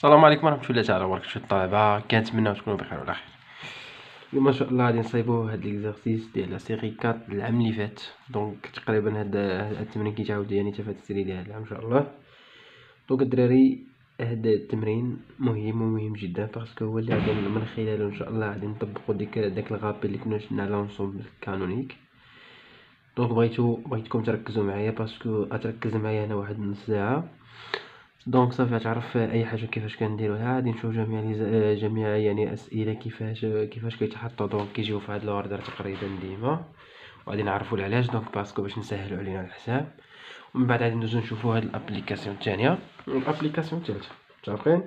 السلام عليكم ورحمة الله تعالى وبركاته الطلبة، كنتمنى تكونوا بخير وعلى خير. اليوم ان شاء الله غادي نصايبو هاد ليكزارسيس ديال لا سيري 4 ديال العام اللي فات. دونك تقريبا هاد التمرين كيتعاود يعني حتى فهاد السيري ديال هاد العام ان شاء الله. دونك الدراري هاد التمرين مهم ومهم جدا باسكو هو اللي غادي من خلاله ان شاء الله غادي نطبقو داك الغابي اللي كنا شفنا على لونسومبل كانونيك. دونك بغيتكم تركزوا معايا باسكو غتركز معايا انا واحد نص ساعه. دونك صافي تعرف اي حاجه كيفاش كنديروها. غادي نشوف جميع يعني اسئله كيفاش كيتحطوا. دونك كيجيو في هذا الاوردر تقريبا ديما، وغادي نعرفوا العلاج. دونك باسكو باش نسهلوا علينا الحساب. ومن بعد غادي ندوزو نشوفوا هاد الابليكاسيون الثانيه والابليكاسيون الثالثه. متفقين؟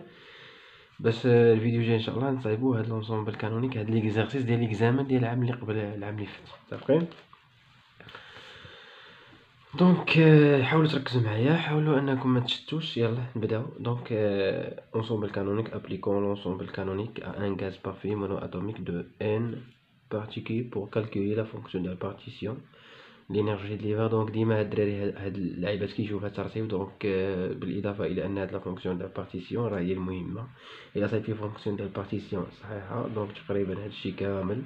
باش الفيديو الجاي ان شاء الله نصايبوا هاد لونسومبل كانونيك، هاد ليكزارسيس ديال ليكزامان ديال العام اللي قبل العام اللي فات. متفقين؟ دونك حاولوا تركزوا معايا، حاولوا انكم ما تشتوش. يلا نبداو. دونك ensemble canonique, appliquons l'ensemble canonique à un gaz parfait monoatomique de n particules pour calculer la fonction de la partition l'énergie de l'hiver. دونك ديما هاد الدراري هاد اللعيبات كيجيو فيها الترتيب. دونك بالاضافه الى ان هاد لا فونكسيون ديال البارتيسيون راه هي المهمه. الا صايبتي فونكسيون ديال البارتيسيون صحيحه دونك تقريبا هادشي كامل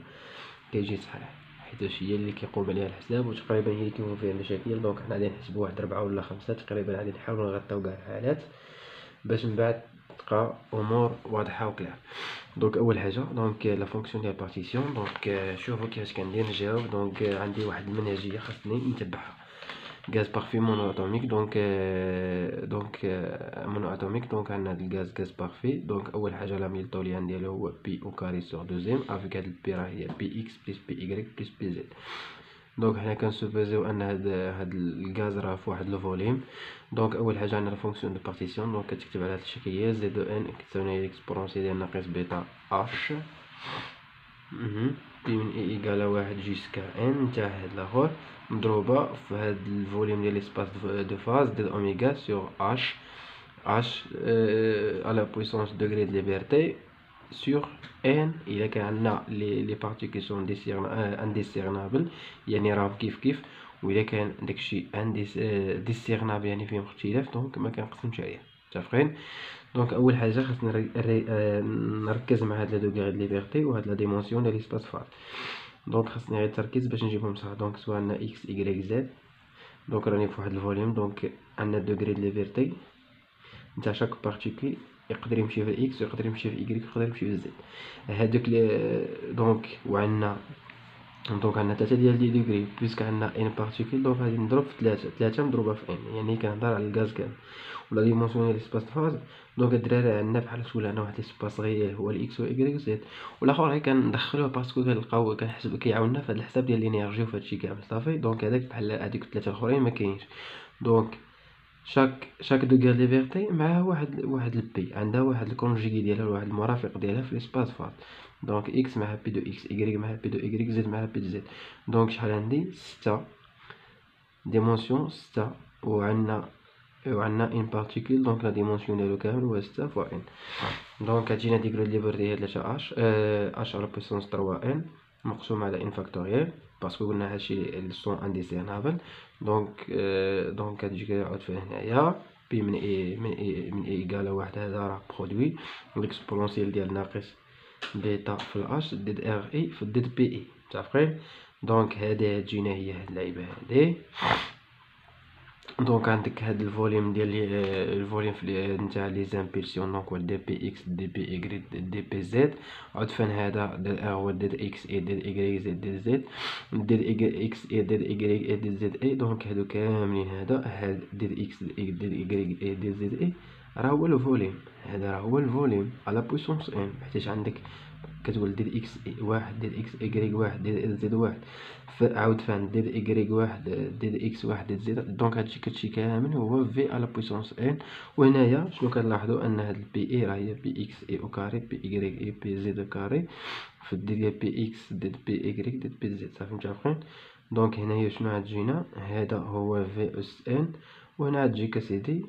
كيجي صحيح، حيت هي اللي كيقوم عليها الحساب وتقريبا هي اللي كيكون فيها المشاكل. دونك حنا غادي نحسبوا واحد 4 ولا 5 تقريبا، غادي نحاولوا نغطيو كاع الحالات باش من بعد تبقى امور واضحه وكلير. دونك اول حاجه دونك لا فونكسيون ديال بارتيسيون. دونك شوفوا كيفاش كندير نجاوب. دونك عندي واحد المنهجيه خاصني نتبعها. غاز بارفي مونو اتوميك. دونك مونو اتوميك. دونك عندنا هاد الغاز غاز بارفي. دونك اول حاجه لاميلتوليان ديالو هو بي او كاري سور دوزيام افيك هاد البي راه هي بي اكس بلس بي ايغريك بلس بي زد. دونك حنا كنسوبوزيو ان هاد الغاز راه في واحد لو فوليوم. دونك اول حاجه عندنا لا فونكسيون دو بارتيسيون. دونك كتكتب على هاد الشكل هي زد دو ان كتساوي ليكسبونسيال ديال ناقص بيتا اش بي من اي ايكالا واحد جيسكا ان تاع هاد لاخر مضروبه في هاد الفوليوم ديال ليسباس دو فاز ديال اوميغا سور اش على بويسونس دوغري دو ليبرتي sur n. إلا كان عندنا لي بارتيكول سون انديسيرنابل يعني راهم كيف وإلا كان داكشي ديسيرنابل يعني فيهم اختلاف دونك ما كنقسمش عليه. متفقين؟ دونك اول حاجه خاصنا نركز مع هاد لا دوغري دو ليبرتي وهاد لا ديمونسيون ديال ليسباس فاز. دونك خاصني غير التركيز باش نجيبهم صح. دونك سوا عندنا اكس ايغريك زد. دونك راني في واحد الفوليوم. دونك عندنا دوغري دو ليبرتي نتاع شاك بارتيكول يقدر يمشي في اكس ويقدر يمشي في ايغريك ويقدر يمشي في زد. هادوك دونك وعندنا دونك عندنا 3 ديال دي دوغري بيسك عندنا ان بارتيكول. دونك غادي نضرب في 3 مضروبه في ان يعني كنهضر على الغاز كامل ولا ديمونسيون ديال ليسباس فاز. دونك الدراري عندنا بحال تولى عندنا واحد ليسباس غير هو الاكس و ايغريك و زد، والاخر غير كندخلوه باسكو كنلقاو كنحسب كيعاوننا في هذا الحساب ديال الانرجي وفي هادشي كامل صافي. دونك هذاك بحال هذيك 3 الاخرين ما كاينش. دونك شاك دوغري ليبرتي معها واحد البي عندها واحد الكونجيغي ديالها واحد المرافق ديالها في ليسباس فاز. دونك اكس معها بي دو اكس ايغريك معها بي دو ايغريك زد معها بي دو زد. دونك شحال عندي 6 ديمونسيون 6 وعندنا ان بارتيكول. دونك لا ديمونسيون ديالو كامل هو 6 فوا ان. دونك كتجينا ديغري ليبرتي هي 3 اش اش على بويسونس 3 ان مقسوم على ان فاكتوريال باسكو قلنا هادشي السون انديسيرنابل. دونك كتجي كيعود في هنايا بي من اي ايكالا واحد. هذا راه برودوي ليكسبونسيال ديال ناقص بيتا في الاش ديد ار اي في ديد بي اي. متفقين؟ دونك هادي تجينا هي هاد اللعيبه هادي. دونك عندك هاد الفوليوم ديال الفوليوم نتاع لي زامبيلسيون. دونك هو دي بي اكس دي بي ايغريك دي بي زد. عود فين هذا ديال ار هو ديال اكس اي ديال ايغريك زد ديال زد ديال اكس اي ديال ايغريك اي ديال زد اي. دونك هادو كاملين هاد ديال اكس ديال ايغريك اي ديال زد اي راه هو الفوليوم. هذا راه هو الفوليوم على بويسونس ان حيت عندك كتقول ديال اكس واحد ديال اكس ايغريك واحد ديال زد واحد عاود فان ديال ايغريك واحد ديال اكس واحد ديال زد. دونك هادشي كتشي كامل هو في على بويسونس ان. وهنايا شنو كنلاحظوا ان هاد البي اي راه هي بي اكس اي او كاري بي ايغريك اي بي زد كاري في ديال بي اكس ديال بي ايغريك ديال بي زد. صافي متفقين؟ دونك هنايا شنو غتجينا هذا هو في اس ان. وهنا غتجيك اسيدي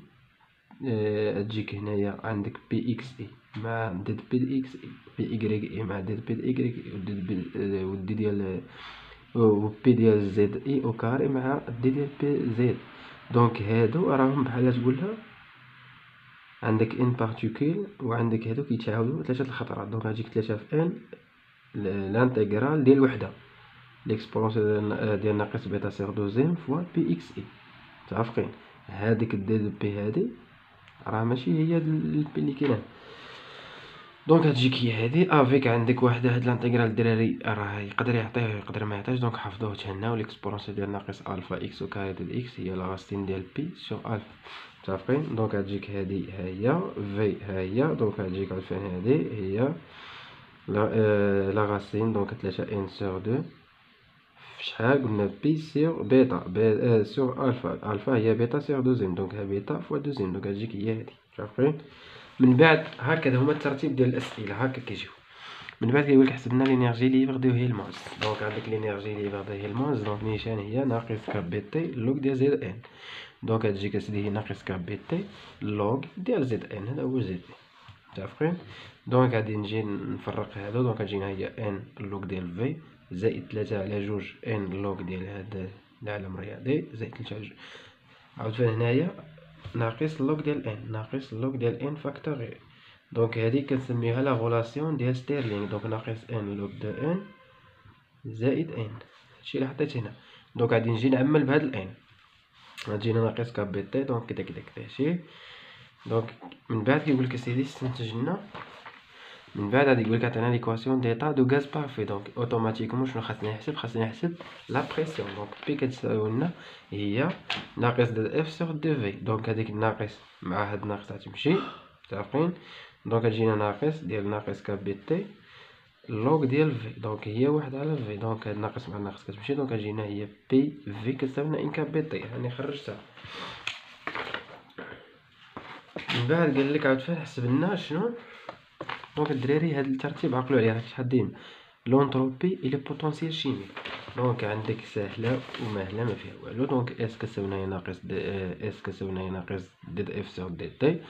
تجيك هنايا عندك بي اكس اي مع ديد بي اكس اي بي ايغريك اي مع ديد بي ايغريك اي ودي ديال و بي ديال زد اي او كاري مع دي ديال بي زد. دونك هادو راهم بحال تقولها عندك ان بارتيكول وعندك هادوك يتعاودوا 3 الخطرات. دونك غتجيك 3 في ان لانتيغرال ديال وحده ليكسبونسيون ديال ناقص بيتا سيغ دوزيام فوا بي اكس اي. متفقين؟ هاديك دي دو بي هادي راه ماشي هي البي اللي كاينه. دونك هتجيك هي هادي افيك عندك واحده هاد لانتيغرال الدراري راه يقدر يعطيه ويقدر ما يعطيش. دونك حفظوه تهناو ليكسبونسيون ديال ناقص الفا اكس و كاري ديال اكس هي لا راسين ديال بي سور الفا. متفقين؟ دونك هتجيك هادي ها هي في ها هي. دونك هتجيك عرفان هادي هي لا راسين دونك 3 ان سور 2 شحال قلنا بي سور بيتا سور الفا. الفا هي بيتا سور دوزيام دونك ها بيتا فوا دوزيام. دونك هتجيك هي هادي. متفقين؟ من بعد هكذا هما الترتيب ديال الاسئله هكا كيجيو. من بعد كيقولك حسبنا لينيرجي ليبر دو هيلمونز. دونك عندك لينيرجي ليبر دو هيلمونز دونك نيشان هي ناقص كاب بي تي لوغ ديال زد ان. دونك هتجيك اسيدي هي ناقص كاب بي تي لوغ ديال زد ان. هذا هو زد ان. متفقين؟ دونك غادي نجي نفرق هادو. دونك غتجينا هي ان لوغ ديال في زائد 3 على جوج ان لوغ ديال هاد العلم الرياضي زائد 3 على جوج. عاوتاني هنايا ناقص لوغ ديال ان ناقص لوغ ديال ان فاكتوريال. دونك هادي كنسميوها لا غولاسيون ديال ستيرلينغ. دونك ناقص ان لوغ دو ان زائد ان هادشي اللي حطيت هنا. دونك غادي نجي نعمل بهاد الان غتجينا ناقص كاب بي تي. دونك كدا كدا كدا هادشي. دونك من بعد كيقولك اسيدي استنتج لنا. من بعد غادي يقولك عطينا ليكواسيون ديتا دو غاز بارفي. دونك اوتوماتيكمون شنو خاصني نحسب؟ خاصني نحسب لا بريسيون. دونك بي كتساوي لنا هي ناقص د اف سور دي في. دونك هذيك الناقص مع هاد الناقص غتمشي. متفقين؟ دونك غتجينا ناقص ديال ناقص كاب بي تي لوغ ديال في. دونك هي واحد على في. دونك هاد ناقص مع ناقص كتمشي. دونك غتجينا هي بي في كتساوي لنا ان كاب بي تي. يعني خرجتها. من بعد قال لك عاوتاني حسب لنا شنو. دونك الدراري هاد الترتيب عقلوا عليه راك شحال لونتروبي اي لو بوتونسييل شيميك. دونك عندك ساهله وماهله ما فيها والو. دونك اس كتساوي هي ناقص اس كتساوي هي ناقص ديد اف سور دي تي.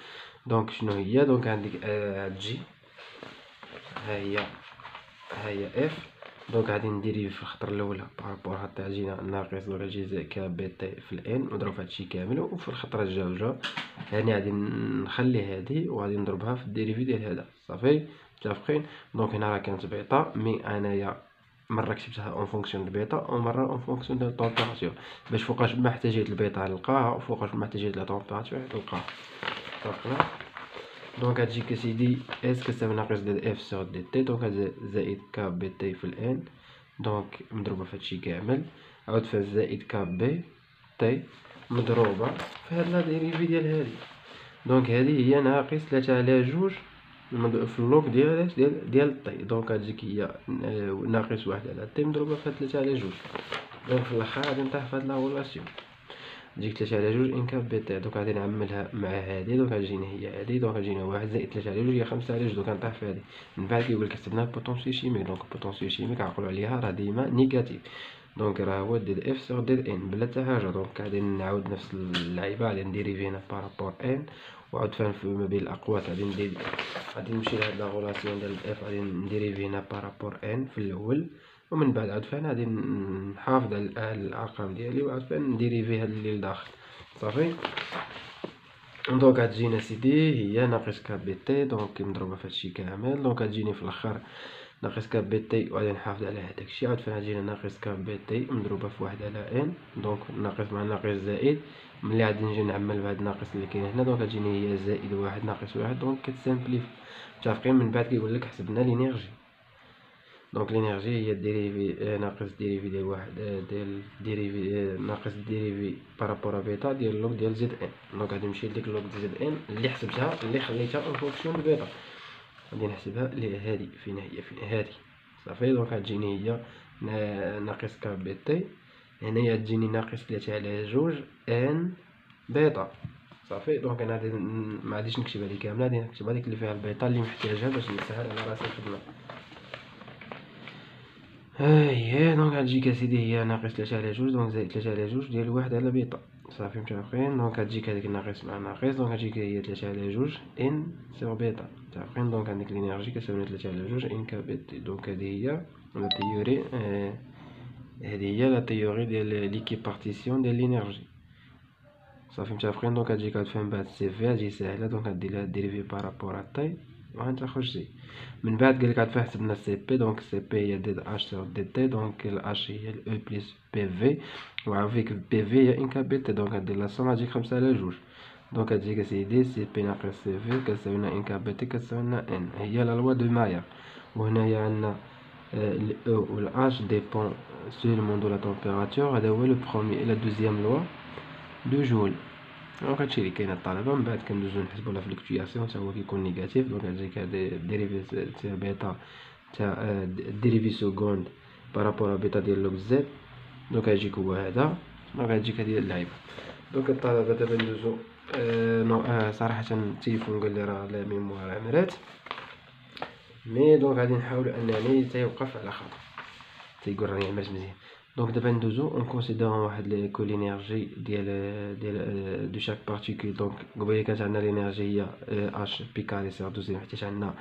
دونك شنو هي؟ دونك عندك تجي ها هي اف. دونك غادي نديري في الخطر الاولى بارابور حتى جينا ناقص دونك جزء ك بي تي في الان نضرب هادشي كامل. وفي الخطره الجوجه هاني غادي نخلي هادي وغادي نضربها في الديريفي ديال هذا صافي. متفقين؟ دونك هنا راه كانت بيتا مي انايا مره كتبتها اون فونكسيون دو بيتا ومره اون فونكسيون دو طومبيراتور باش فوقاش ما احتاجيت البيتا نلقاها وفوقاش ما احتاجيت لا طومبيراتور نلقاها. اتفقنا؟ دونك هتجيك اسيدي اس كتساوي ناقص ديال اف سور دي تي. دونك زائد كا بي تي في الان. دونك مضروبه في هادشي كامل عاود في زائد كا بي تي مضروبه في هاد لا ديريفي ديال هادي. دونك هادي هي ناقص 3 على جوج في اللوغ ديال تي. دونك هتجيك هي ناقص 1 على تي مضروبه في 3 على جوج. دونك في الاخر غادي نطيح في هاد لا غولاسيون تجيك 3 على جوج ان كاب بي تي. دونك غادي نعملها مع هادي. دونك غتجينا هي هادي. دونك غتجينا 1 زائد 3 على جوج هي 5 على جوج. دونك غنطيح في هادي. من بعد كيقولك حسبنا البوتونسييل شيميك. دونك البوتونسييل شيميك عقلوا عليها راه ديما نيجاتيف. دونك راه هو ديال اف سور ديال ان بلا حتى حاجه. دونك غادي نعاود نفس اللعيبه غادي نديريفي هنا بارابور ان وعاود فهم ما بين الاقواس غادي نمشي لهاد لا غولاسيون ديال اف غادي نديريفي هنا بارابور ان في الاول. ومن بعد عاود فين غادي نحافظ على الارقام ديالي وعاود فين نديريفي هاد اللي لداخل صافي. دونك غتجينا سيدي هي ناقص كاب بي تي. دونك مضروبه في هادشي كامل. دونك غتجيني في الاخر ناقص كاب بي تي وغادي نحافظ على هداك الشيء. عاود فين غتجينا ناقص كاب بي تي مضروبه في 1 على ان. دونك ناقص مع ناقص زائد. ملي غادي نجي نعمل بهاد الناقص اللي كاين هنا دونك غتجيني هي زائد 1 ناقص 1. دونك كتسامبليفي. متفقين؟ من بعد كيقولك حسبنا لينيرجي. دونك لينيرجي هي ديريفي ناقص ديريفي ديال واحد ديال ديريفي ناقص ديريفي بارابور بيتا ديال لوغ ديال زد ان. دونك غادي نمشي لديك لوغ ديال زد ان اللي حسبتها اللي خليتها اون فونكسيون دو بيتا غادي نحسبها لهادي. فين هي هادي صافي. دونك غتجيني هي ناقص كا بي تي. هنايا تجيني ناقص 3 على جوج ان بيتا صافي. دونك انا غادي ما غاديش نكتبها لي كامله غادي نكتبها ديك اللي فيها البيتا اللي محتاجها باش نسهل على راسي الخدمه. هي دونك غتجيك اسيدي هي ناقص 3 على جوج. دونك زائد 3 على جوج ديال 1 على بيتا صافي. متفقين؟ دونك غتجيك هذيك ناقص مع ناقص. دونك غتجيك هي 3 على جوج ان سور بيتا. متفقين؟ دونك عندك لينيرجي كتساوي 3 على جوج ان كا بي تي. دونك هذه هي لا تيوري هذه هي لا تيوري ديال ليكيبارتيسيون ديال لينيرجي صافي متفقين. دونك غتجيك غتفهم بعد سي في هادي ساهله، دونك غدير لها ديريفي بارابور طي وغنتخرج زي من بعد قالك غتفهم حسبنا سي بي. دونك سي بي هي دي اش سور دي تي، دونك الاش هي الاو بلس بي في، وعافيك بي في هي ان كابيتي. دونك غدير لا سوم غتجيك 5 على 2. دونك غتجيك اسيدي سي بي ناقص سي في كتساوي لنا ان كابيتي كتساوي لنا ان، هي لا لوا دو ماير. وهنايا عندنا ال او و ال h dépend seulement de la température. هذا هو لو بروميي لا دوزيام لوا دو جول. دونك هادشي اللي كاين الطلبه. من بعد كندوزو نحسبو لا فلكتوياسيون حتى هو كيكون نيجاتيف. دونك غتجيك هادي ديريفي تاع بيتا تاع ديريفي سكوند بارابور بيتا ديال لوغ زد. دونك غيجيك هو هذا. دونك غتجيك هادي اللعيبه. دونك الطلبه دابا ندوزو صراحه التليفون قال لي راه لا ميموار عمرات، مي دونك غادي نحاولو انني تيوقف على خاطر تيقول راني عملت مزيان. دونك دابا ندوزو اون كونسيديرون واحد كو لينيرجي ديال دو شاك بارتيكول. دونك قبيله كانت عندنا لينيرجي هي اش بي كاري سيغ دوزيام، حيت عندنا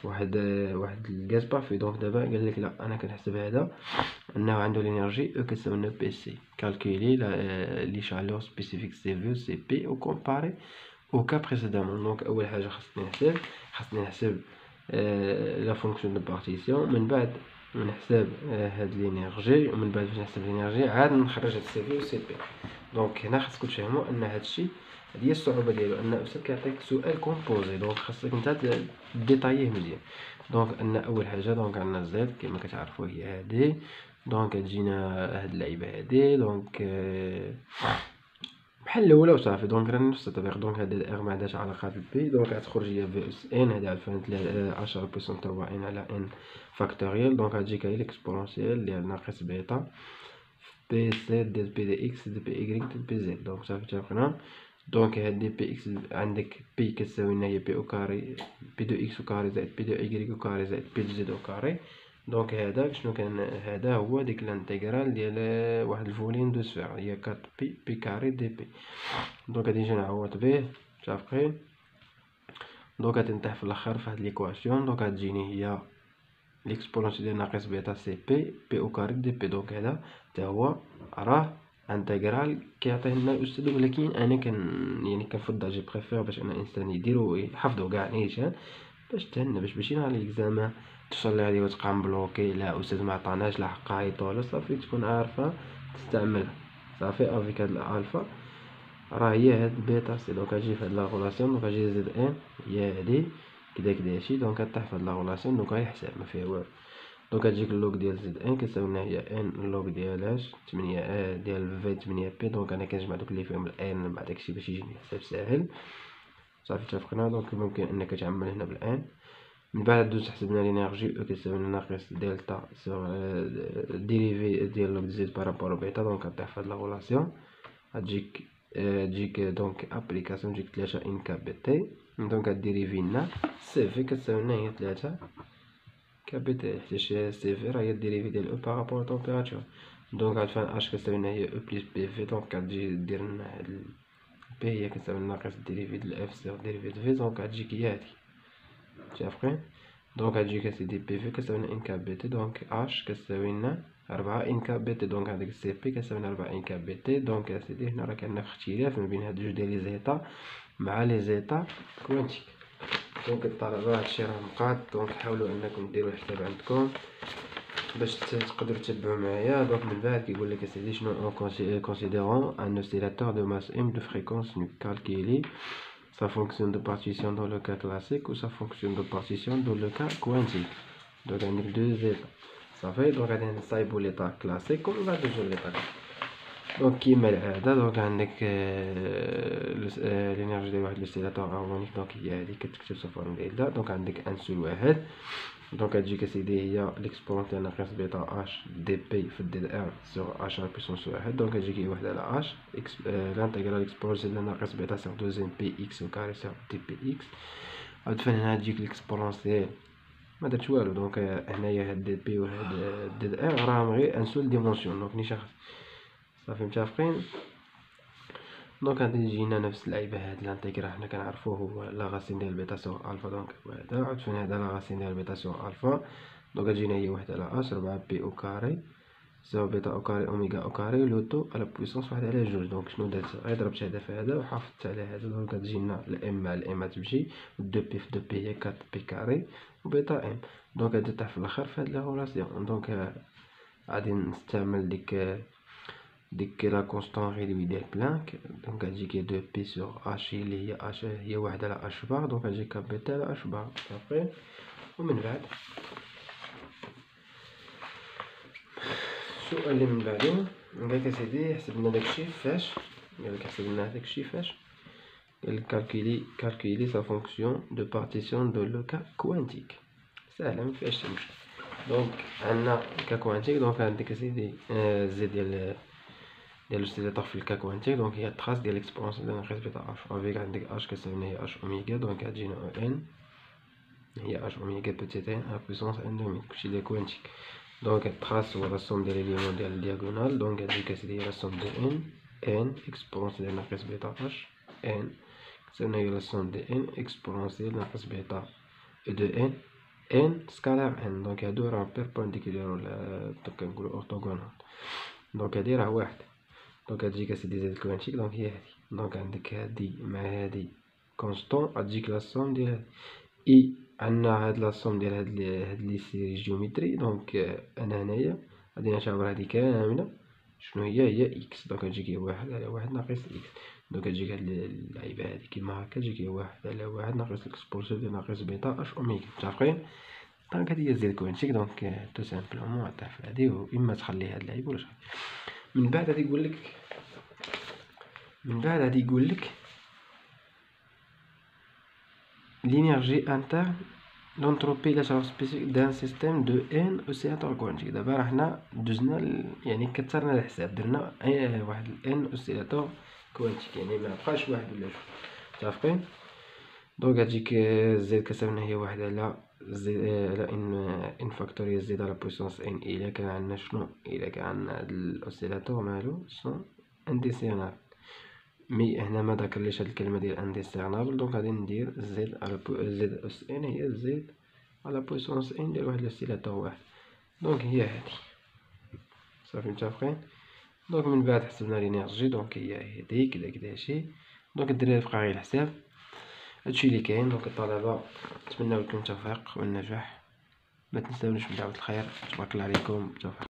واحد الغاز بارفي. دونك دابا قال لك لا انا كنحسب هذا انه عنده لينيرجي او كتساوي لنا بي سي. كالكولي لي شالور سبيسيفيك سي في سي بي او كومباري او كا بريسيدامون. دونك اول حاجه خاصني نحسب لا فونكسيون دو بارتيسيون، من بعد نحسب هاد لينيرجي، ومن بعد باش نحسب لينيرجي عاد نخرج هاد سي في و سي بي. دونك هنا خاصكم تفهموا ان هادشي هادي هي الصعوبه ديالو، ان الاستاذ كيعطيك سؤال كومبوزي. دونك خاصك نتا ديطاييه مزيان. دونك ان اول حاجه دونك عندنا زد كما كتعرفوا هي هادي. دونك تجينا هاد اللعيبه هادي. دونك بحال الاولى وصافي. دونك راه نفس الطريق. دونك هذا ار ما عندهاش علاقه بالبي. دونك غتخرج هي في اس ان هذا عرفنا 10 بويسون 3 ان على ان فاكتوريال. دونك غتجيك هي الاكسبونونسيال ديال ناقص بيتا بي سي ديال بي دي اكس دي بي ايكغيك ديال بي زد. دونك صافي اتفقنا. دونك هاد دي بي اكس عندك بي كتساوي لنا هي بي او كاري بي دو اكس او كاري زائد بي دو ايكغيك او كاري زائد بي دو زد او كاري. دونك هذا شنو كان؟ هذا هو ديك الانتيغرال ديال واحد الفولين دو سفير هي 4 بي كاري دي بي. دونك غادي نجي نعوض به متفقين. دونك غادي نطيح في الاخر في هاد ليكواسيون. دونك غتجيني هي ليكسبونونسيال ديال ناقص بيتا سي بي بي او كاري دي بي. دونك هذا حتى هو راه انتيغرال كيعطيه لنا الاستاذ، ولكن انا يعني كنفضل جي بريفير باش انا الانسان يديرو يحفظو كاع نيشان باش تهنى، باش ماشي نهار الاكزامان توصل لهادي وتبقى مبلوكي لا استاذ ما عطاناش لا حقها يطول. صافي تكون عارفه تستعملها صافي افيك هاد الالفا راه هي هاد بيتا سي. دونك اجي في هاد لا غولاسيون. دونك اجي زد ان هي هادي كدا هادشي. دونك غطيح في هاد لا غولاسيون. دونك غير حساب ما فيها والو. دونك غتجيك اللوغ ديال زد ان كتساوي لنا هي ان اللوغ ديال 8 ديال في 8 بي. دونك انا كنجمع دوك اللي فيهم الان مع داكشي باش يجيني حساب ساهل. صافي اتفقنا. دونك ممكن انك تعمل هنا بالان. من بعد دوز حسبنا لينيرجي او كتساوي لنا ناقص دلتا سور ديريفي ديال لوغ زد بارابور بيتا. دونك غطيح في هاد لا غولاسيون تجيك دونك ابليكاسيون تجيك 3 ان كا بي تي. دونك غديريفي لنا سي في كتساوي لنا هي 3 كا بي تي، حيت سي في راه هي الديريفي ديال او بارابور طومبيراتور. دونك غتفهم اش كتساوي لنا هي او بلس بي في. دونك غتجي دير لنا هاد بي هي كتساوي لنا ناقص ديريفي ديال اف سور ديريفي ديال في. دونك غتجيك هي هادي متفقين. دونك غتجيك اسيدي بي في كتساوي لنا ان كا بي تي. دونك اش كتساوي لنا 4 ان كا بي تي. دونك هذيك سي بي كتساوي لنا 4 ان كا بي تي. دونك اسيدي هنا راه كاين اختلاف ما بين هاد جوج ديال لي زيتا مع لي زيتا كوانتيك. دونك الطلبه هادشي راه مقاد. دونك حاولوا انكم ديروا الحساب عندكم باش تقدروا تتبعوا معايا. دونك من بعد كيقول لك اسيدي شنو اون كونسيديرون ان اوسيلاتور دو ماس ام دو فريكونس نو كالكولي sa fonction de partition dans le cas classique ou sa fonction de partition dans le cas quantique. Donc on a deux états. Ça fait donc on a نصايبوا l'état classique comme on va toujours l'état. Donc كيما العاده دونك عندك الانرجي ديال واحد لوسيلاتور هارمونيك. دونك هي هذه كتكتب في الفورم ديالها. دونك عندك ان سول واحد. دونك غتجيك اسيدي هي ليكسبونونتيال ناقص بيتا اش دي بي في دي ار سور اش على بيسونس واحد. دونك غتجيك هي واحد على اش لانتيغرال اكسبونونسيال ناقص بيتا سور دوزيام بي اكس او كاري سور دي بي اكس. غتفهم هنا تجيك ليكسبونونسيال ما درتش والو. دونك هنايا هاد دي بي وهاد دي ار راهم غير ان سول ديمونسيون. دونك ني شخص صافي متفقين. دونك غادي يجينا نفس اللعيبه هاد لانتيغرال حنا كنعرفوه هو لا غاسين ديال بيتا سور الفا. دونك هذا عرفتوا هذا لا غاسين ديال بيتا سور الفا. دونك غتجينا هي واحد على اش 4 بي او كاري يساوي بيتا أو كاري أوميغا أو كاري لو تو على بويسونس واحد على جوج. دونك شنو درت؟ غير ضربت هذا في هذا وحافظت على هذا. دونك كتجينا الام مع الام تمشي، دو بي في دو بي هي 4 بي كاري وبيتا ام. دونك غادي تطيح في الاخر في هاد لا غولاسيون. دونك غادي نستعمل ديك لا كونستون ريدوي ديال بلانك. دونك غتجيك دو بي سور اش اللي هي اش هي واحد على اش بار. دونك غتجيك بيتا على اش بار صافي. ومن بعد السؤال اللي من بعدو قالك اسيدي حسبنا داكشي فاش، قالك حسبنا داكشي فاش، قالك كالكولي sa fonction de partition de le cas quantique. ساهلة مفيهاش تمشي. دونك عندنا كا كوانتيك. دونك عندك اسيدي زي ديال الاوسيلاتور في الكا كوانتيك. دونك هي تراس ديال الاكسبونسيون ديال ناقص بيتا اش افيك عندك اش كتساوي هي اش اوميغا. دونك غتجينا او ان هي اش اوميغا بوتيت ان على بويسونس ان دومي كلشي ديال كوانتيك. دونك تراس هو لا سوم ديال ليليمون ديال الدياغونال. دونك غتجيك اسيدي هي لا سوم دو ان اكسبونسيون ديال ناقص بيتا اش ان كتساوي هي لا سوم دي ان اكسبونسيون ناقص بيتا دو ان ان سكالار ان. دونك هادو راه بيربونديكولار ولا كنقولو اورتوغونال. دونك هادي راه واحد. دونك غتجيك اسيدي زائد الكوانتيك. دونك هي هادي. دونك عندك هادي مع هادي كونستون غتجيك لا سوم ديال هادي اي. عندنا هاد لا سوم ديال هاد لي سيري جيومتري. دونك انا هنايا غادي نعتبر هادي كامله شنو هي اكس. دونك غتجيك هي واحد على واحد ناقص اكس. دونك غتجيك هاد اللعيبه هادي كيما هكا تجيك هي واحد على واحد ناقص الاكسبونسيون ديال ناقص بيتا اش اوميغا. متفقين؟ دونك هادي هي زيرو كوانتيك. دونك تو سامبلومون غطيح في هادي واما تخلي هاد اللعيبه ولا تخلي. من بعد غادي يقول لك l'énergie interne l'entropie la charge spécifique d'un système de n oscillateur quantique. دابا راه حنا دوزنا يعني كثرنا الحساب درنا واحد n oscillateur quantique يعني ما بقاش واحد ولا جوج. متفقين؟ دونك غتجيك زد كتساوي هي واحد على زد على ان فاكتوريال زد على بويسونس ان. الا كان عندنا شنو؟ الا كان عندنا هاد الاوسيلاتور مالو شنو انديسيونال. مي هنا ما ذكرليش هاد الكلمه ديال انديسيرنابل. دونك غادي ندير زد على زد اس ان هي زد على بويسونس ان ديال واحد الاوسيلاتور واحد. دونك هي هادي صافي. متفقين؟ دونك من بعد حسبنا لينيرجي. دونك هي هادي كدا كداشي. دونك الدراري بقى غير الحساب هادشي اللي كاين. دونك الطلبه نتمنى لكم التوفيق والنجاح. ما تنساونيش من دعوه الخير. تبارك الله عليكم.